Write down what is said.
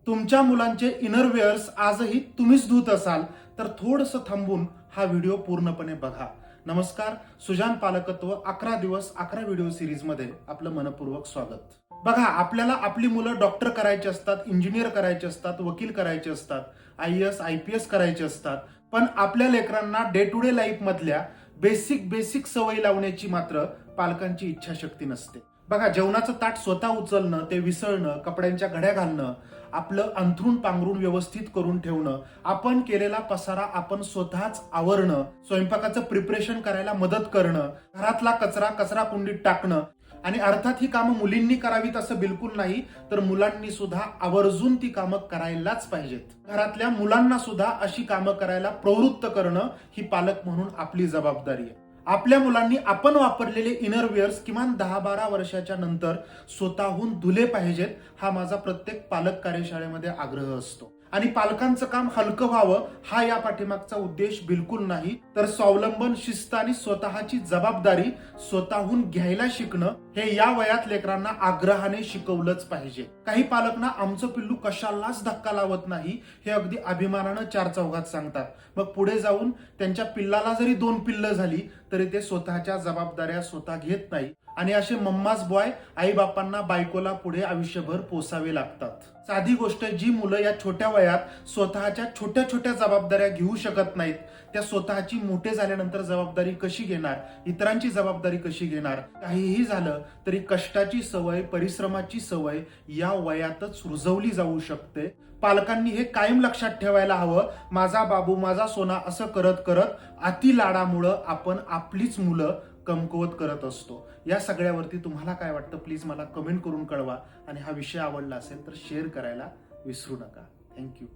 तुमच्या मुलांचे इनरवेअर्स आजही तुम्हीच धुत असाल तर थोडंसं थांबून हा व्हिडिओ पूर्णपणे बघा. नमस्कार, सुजान पालकत्व 11 दिवस 11 व्हिडिओ सिरीज मध्ये आपलं मनपूर्वक स्वागत. बघा, आपल्याला आपली मुलं डॉक्टर करायचे असतात, इंजिनियर करायचे असतात, वकील करायचे असतात, IAS IPS करायचे असतात, पण आपल्या लेकरांना डे टू डे लाईफ मधल्या बेसिक सवयी लावण्याची मात्र पालकांची इच्छाशक्ती नसते. बघा, जेवणाचं ताट स्वतः उचलणं, ते विसळणं, कपड्यांच्या घड्या घालणं, आपलं अंथरूण पांघरून व्यवस्थित करून ठेवणं, आपण केलेला पसारा आपण स्वतःच आवरणं, स्वयंपाकाचं प्रिपरेशन करायला मदत करणं, घरातला कचरा कचरा कुंडीत टाकणं, आणि अर्थात ही कामं मुलींनी करावीत असं बिलकुल नाही, तर मुलांनी सुद्धा आवर्जून ती कामं करायलाच पाहिजेत. घरातल्या मुलांना सुद्धा अशी कामं करायला प्रवृत्त करणं ही पालक म्हणून आपली जबाबदारी आहे. आपल्या मुलांनी आपण वापरलेले इनरवेअर्स किमान 10-12 वर्षाच्या नंतर स्वतःहून धुले पाहिजेत, हा माझा प्रत्येक पालक कार्यशाळेमध्ये आग्रह असतो. आणि पालकांचं काम हलकं व्हावं हा या पाठीमागचा उद्देश बिलकुल नाही, तर स्वावलंबन, शिस्त आणि स्वतःची जबाबदारी स्वतःहून घ्यायला शिकणं हे या वयात लेकरांना आग्रहाने शिकवलंच पाहिजे. काही पालक ना आमचं पिल्लू कशालाच धक्का लावत नाही हे अगदी अभिमानानं चार चौघात सांगतात. मग पुढे जाऊन त्यांच्या पिल्लाला जरी 2 पिल्लं झाली तरी ते स्वतःच्या जबाबदाऱ्या स्वतः घेत नाही, आणि असे मम्माज बॉय आई बापांना, बायकोला पुढे आयुष्यभर पोसावे लागतात. साधी गोष्ट, जी मुलं या छोट्या वयात स्वतःच्या छोट्या छोट्या जबाबदाऱ्या घेऊ शकत नाहीत, त्या स्वतःची मोठे झाल्यानंतर जबाबदारी कशी घेणार, इतरांची जबाबदारी कशी घेणार. काहीही झालं तरी कष्टाची सवय, परिश्रमाची सवय या वयातच रुजवली जाऊ शकते. पालकांनी हे कायम लक्षात ठेवायला हवं. माझा बाबू, माझा सोना असं करत करत अति लाडामुळं आपण आपलीच मुलं कमकुवत करत असतो. या सगळ्यावरती तुम्हाला काय वाटतं, प्लीज मला कमेंट करून कळवा, आणि हा विषय आवडला असेल तर शेअर करायला विसरू नका. थँक्यू.